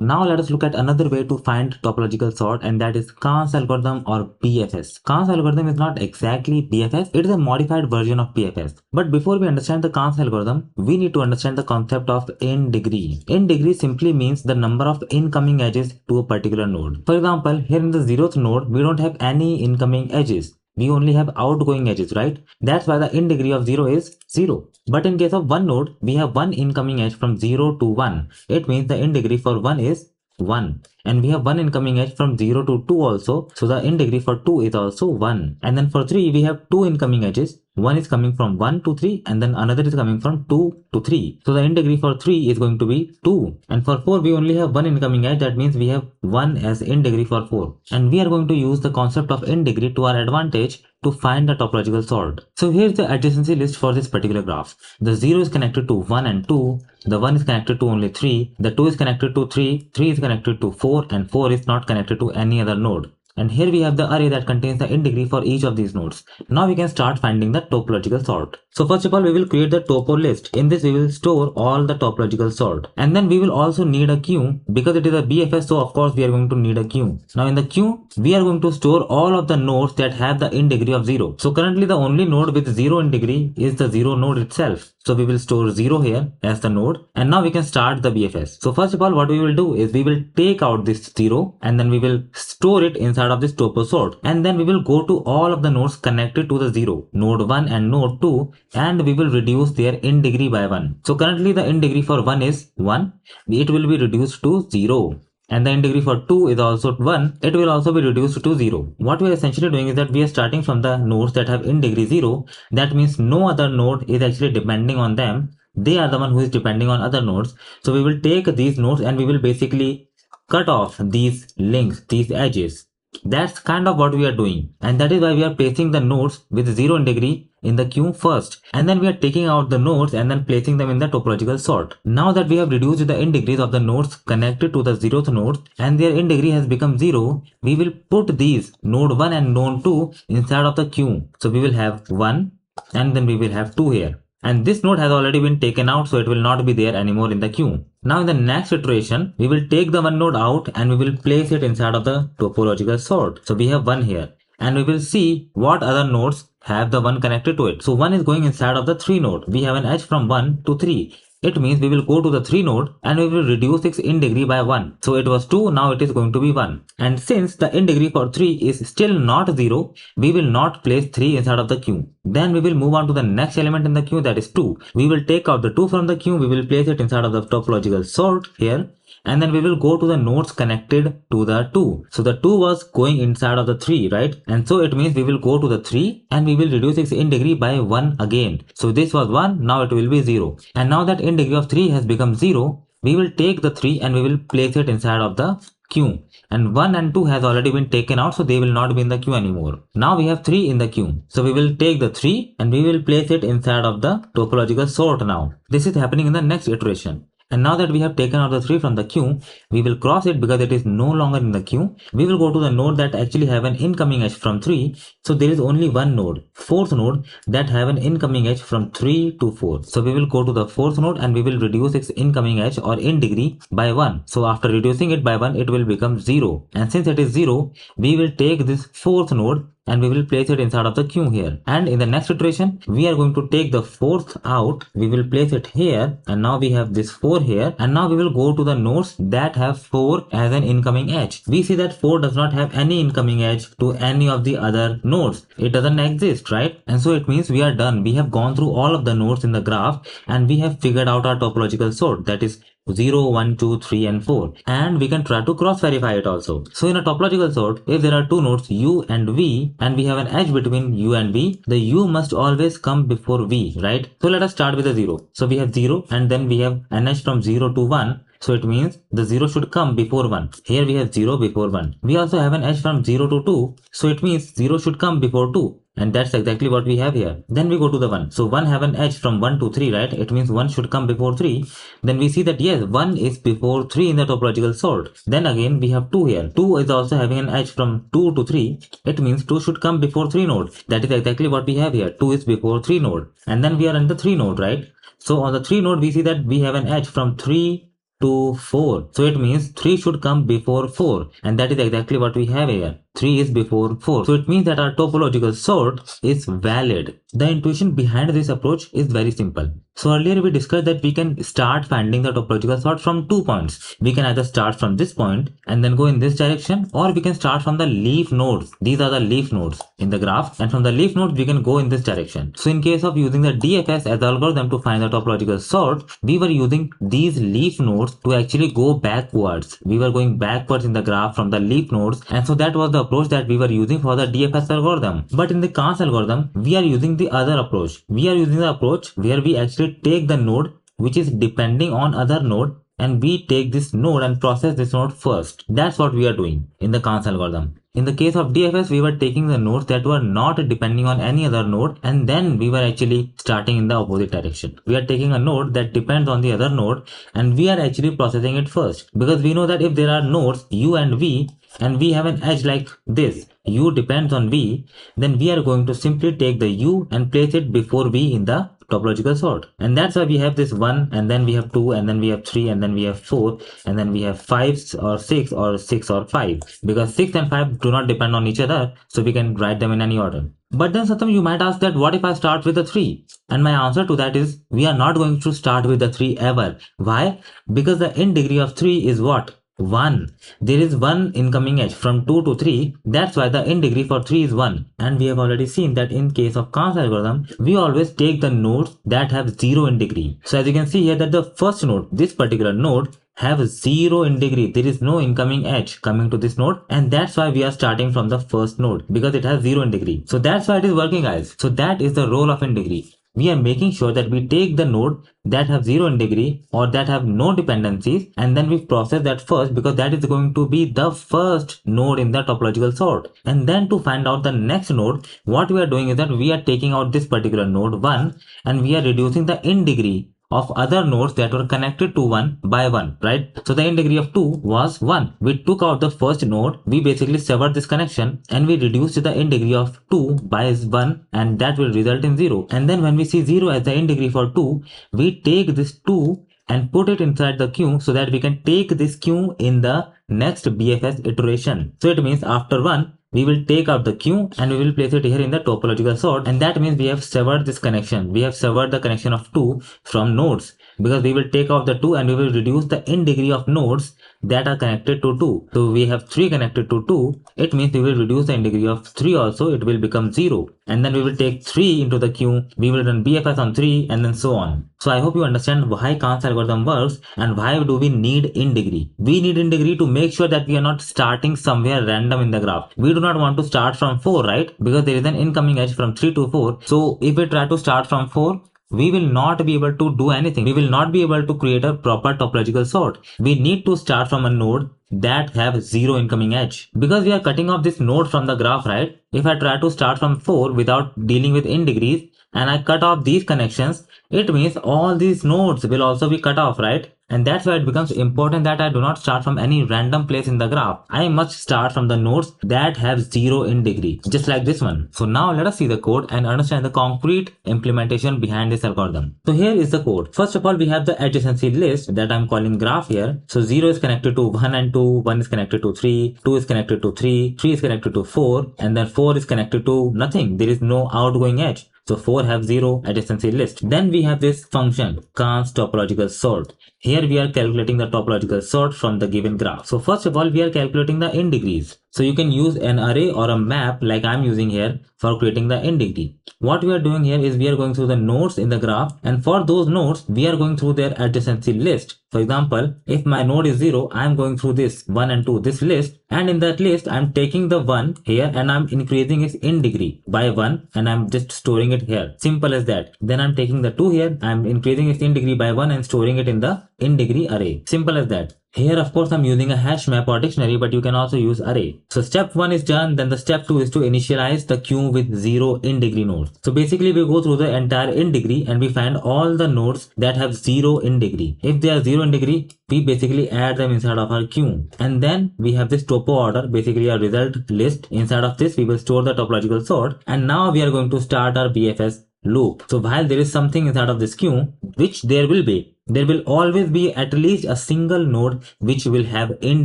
Now let us look at another way to find topological sort, and that is Kahn's algorithm or BFS. Kahn's algorithm is not exactly BFS, it is a modified version of BFS. But before we understand the Kahn's algorithm, we need to understand the concept of in degree. In degree simply means the number of incoming edges to a particular node. For example, here in the 0th node, we don't have any incoming edges. We only have outgoing edges, right? That's why the in degree of 0 is 0. But in case of one node, we have one incoming edge from 0 to 1. It means the in degree for 1 is 1. And we have one incoming edge from 0 to 2 also. So the in degree for 2 is also 1. And then for 3, we have two incoming edges. One is coming from 1 to 3 and then another is coming from 2 to 3. So the in degree for 3 is going to be 2. And for 4, we only have one incoming edge. That means we have 1 as in degree for 4. And we are going to use the concept of in degree to our advantage to find the topological sort. So here's the adjacency list for this particular graph. The 0 is connected to 1 and 2. The 1 is connected to only 3. The 2 is connected to 3. 3 is connected to 4 and 4 is not connected to any other node. And here we have the array that contains the in degree for each of these nodes. Now we can start finding the topological sort. So first of all, we will create the topo list. In this, we will store all the topological sort. And then we will also need a queue because it is a BFS. So of course, we are going to need a queue. Now in the queue, we are going to store all of the nodes that have the in degree of 0. So currently the only node with 0 in degree is the 0 node itself. So we will store 0 here as the node, and now we can start the BFS. So first of all, what we will do is we will take out this 0 and then we will store it inside of this topo sort. And then we will go to all of the nodes connected to the 0, node 1 and node 2, and we will reduce their in degree by 1. So currently the in degree for 1 is 1. It will be reduced to 0. And the in degree for 2 is also 1, it will also be reduced to 0. What we are essentially doing is that we are starting from the nodes that have in degree 0. That means no other node is actually depending on them. They are the one who is depending on other nodes. So we will take these nodes and we will basically cut off these links, these edges. That's kind of what we are doing. And that is why we are placing the nodes with 0 in degree in the queue first, and then we are taking out the nodes and then placing them in the topological sort. Now that we have reduced the in degrees of the nodes connected to the 0th node and their in degree has become 0, we will put these node 1 and node 2 inside of the queue. So we will have 1 and then we will have 2 here. And this node has already been taken out, so it will not be there anymore in the queue. Now in the next iteration, we will take the one node out and we will place it inside of the topological sort. So we have 1 here. And we will see what other nodes have the 1 connected to it. So 1 is going inside of the 3 node. We have an edge from 1 to 3. It means we will go to the 3 node and we will reduce its in degree by 1. So it was 2, now it is going to be 1. And since the in degree for 3 is still not 0, we will not place 3 inside of the queue. Then we will move on to the next element in the queue, that is 2. We will take out the 2 from the queue, we will place it inside of the topological sort here. And then we will go to the nodes connected to the 2. So the 2 was going inside of the 3, right? And so it means we will go to the 3 and we will reduce its in degree by 1 again. So this was 1, now it will be 0. And now that in degree of 3 has become 0, we will take the 3 and we will place it inside of the queue. And 1 and 2 has already been taken out, so they will not be in the queue anymore. Now we have 3 in the queue. So we will take the 3 and we will place it inside of the topological sort now. This is happening in the next iteration. And now that we have taken out the 3 from the queue, we will cross it because it is no longer in the queue. We will go to the node that actually have an incoming edge from 3. So there is only one node, 4th node, that have an incoming edge from 3 to 4. So we will go to the 4th node and we will reduce its incoming edge or in degree by 1. So after reducing it by 1, it will become 0. And since it is 0, we will take this 4th node and we will place it inside of the queue here. And in the next iteration, we are going to take the 4th out. We will place it here. And now we have this 4 here. And now we will go to the nodes that have 4 as an incoming edge. We see that 4 does not have any incoming edge to any of the other nodes. It doesn't exist, right? And so it means we are done. We have gone through all of the nodes in the graph and we have figured out our topological sort, that is 0, 1, 2, 3 and 4, and we can try to cross verify it also. So in a topological sort, if there are two nodes u and v and we have an edge between u and v, the u must always come before v, right? So let us start with a 0. So we have 0 and then we have an edge from 0 to 1. So it means the 0 should come before 1. Here we have 0 before 1. We also have an edge from 0 to 2. So it means 0 should come before 2. And that's exactly what we have here. Then we go to the 1. So 1 have an edge from 1 to 3, right? It means 1 should come before 3. Then we see that yes, 1 is before 3 in the topological sort. Then again we have 2 here. 2 is also having an edge from 2 to 3. It means 2 should come before 3 node. That is exactly what we have here. 2 is before 3 node. And then we are in the 3 node, right? So on the 3 node we see that we have an edge from 3 to 4. So it means 3 should come before 4, and that is exactly what we have here. 3 is before 4. So it means that our topological sort is valid. The intuition behind this approach is very simple. So earlier we discussed that we can start finding the topological sort from 2 points. We can either start from this point and then go in this direction, or we can start from the leaf nodes. These are the leaf nodes in the graph, and from the leaf nodes we can go in this direction. So in case of using the DFS as the algorithm to find the topological sort, we were using these leaf nodes to actually go backwards. We were going backwards in the graph from the leaf nodes, and so that was the approach that we were using for the DFS algorithm. But in the Kahn's algorithm, we are using the other approach. We are using the approach where we actually take the node which is depending on other node, and we take this node and process this node first. That's what we are doing in the Kahn's algorithm. In the case of DFS, we were taking the nodes that were not depending on any other node, and then we were actually starting in the opposite direction. We are taking a node that depends on the other node, and we are actually processing it first, because we know that if there are nodes u and v, and we have an edge like this, u depends on v, then we are going to simply take the u and place it before v in the topological sort. And that's why we have this 1, and then we have 2, and then we have 3, and then we have 4, and then we have 5 or 6 or 6 or 5, because 6 and 5 do not depend on each other, so we can write them in any order. But then Satam, you might ask that what if I start with the 3? And my answer to that is we are not going to start with the 3 ever. Why? Because the in degree of 3 is what? 1. There is one incoming edge from 2 to 3. That's why the in degree for 3 is 1. And we have already seen that in case of Kahn's algorithm, we always take the nodes that have 0 in degree. So as you can see here that the first node, this particular node, have 0 in degree. There is no incoming edge coming to this node, and that's why we are starting from the first node, because it has 0 in degree. So that's why it is working, guys. So that is the role of in degree. We are making sure that we take the node that have 0 in degree or that have no dependencies, and then we process that first, because that is going to be the first node in the topological sort. And then to find out the next node, what we are doing is that we are taking out this particular node 1, and we are reducing the in degree of other nodes that were connected to 1 by 1, right? So the in degree of 2 was 1. We took out the first node, we basically severed this connection, and we reduced the in degree of 2 by 1, and that will result in 0. And then when we see 0 as the in degree for 2, we take this 2 and put it inside the queue, so that we can take this queue in the next BFS iteration. So it means after 1, we will take out the queue and we will place it here in the topological sort, and that means we have severed this connection. We have severed the connection of 2 from nodes, because we will take out the 2 and we will reduce the in degree of nodes that are connected to 2. So we have 3 connected to 2. It means we will reduce the in degree of 3 also. It will become 0. And then we will take 3 into the queue. We will run BFS on 3, and then so on. So I hope you understand why Kahn's algorithm works and why do we need in degree. We need in degree to make sure that we are not starting somewhere random in the graph. We do not want to start from 4, right? Because there is an incoming edge from 3 to 4. So if we try to start from 4, we will not be able to do anything. We will not be able to create a proper topological sort. We need to start from a node that have 0 incoming edge, because we are cutting off this node from the graph, right? If I try to start from 4 without dealing with in degrees, and I cut off these connections, it means all these nodes will also be cut off, right? And that's why it becomes important that I do not start from any random place in the graph. I must start from the nodes that have 0 in degree, just like this one. So now let us see the code and understand the concrete implementation behind this algorithm. So here is the code. First of all, we have the adjacency list that I'm calling graph here. So 0 is connected to 1 and 2, 1 is connected to 3, 2 is connected to 3, 3 is connected to 4, and then 4 is connected to nothing. There is no outgoing edge. So 4 have 0 adjacency list. Then we have this function, Kahn's topological sort. Here we are calculating the topological sort from the given graph. So first of all, we are calculating the in degrees. So you can use an array or a map like I'm using here for creating the in degree. What we are doing here is we are going through the nodes in the graph, and for those nodes, we are going through their adjacency list. For example, if my node is 0, I am going through this 1 and 2, this list, and in that list, I'm taking the 1 here and I'm increasing its in degree by 1, and I'm just storing it here. Simple as that. Then I'm taking the 2 here, I'm increasing its in degree by 1 and storing it in the in degree array. Simple as that. Here, of course, I'm using a hash map or dictionary, but you can also use array. So step 1 is done. Then the step 2 is to initialize the queue with 0 in degree nodes. So basically we go through the entire in degree and we find all the nodes that have 0 in degree. If they are 0 in degree, we basically add them inside of our queue. And then we have this topo order, basically a result list. Inside of this, we will store the topological sort. And now we are going to start our BFS loop. So while there is something inside of this queue, which there will always be at least a single node which will have in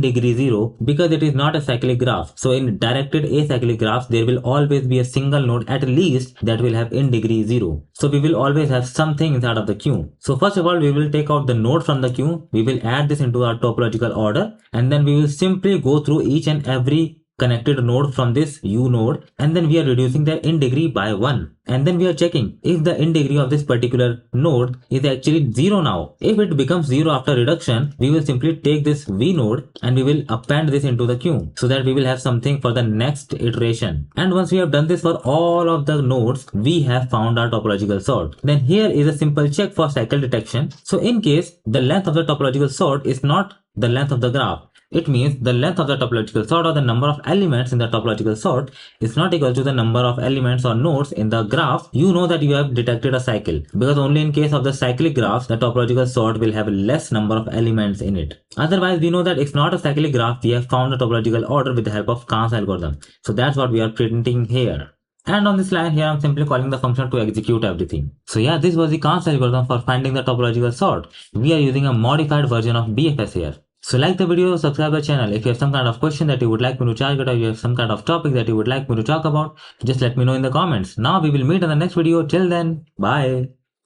degree 0 because it is not a cyclic graph. So in directed acyclic graphs, there will always be a single node at least that will have in degree 0. So we will always have something inside of the queue. So first of all, we will take out the node from the queue. We will add this into our topological order, and then we will simply go through each and every connected node from this U node, and then we are reducing their in degree by 1, and then we are checking if the in degree of this particular node is actually 0 now. If it becomes 0 after reduction, we will simply take this V node and we will append this into the queue so that we will have something for the next iteration. And once we have done this for all of the nodes, we have found our topological sort. Then here is a simple check for cycle detection. So in case the length of the topological sort is not the length of the graph, it means the length of the topological sort or the number of elements in the topological sort is not equal to the number of elements or nodes in the graph, you know that you have detected a cycle, because only in case of the cyclic graphs the topological sort will have less number of elements in it. Otherwise, we know that it's not a cyclic graph. We have found the topological order with the help of Kahn's algorithm. So that's what we are printing here. And on this line here, I'm simply calling the function to execute everything. So yeah, this was the Kahn's algorithm for finding the topological sort. We are using a modified version of BFS here. So like the video, subscribe the channel. If you have some kind of question that you would like me to target, or you have some kind of topic that you would like me to talk about, just let me know in the comments. Now we will meet in the next video. Till then, bye.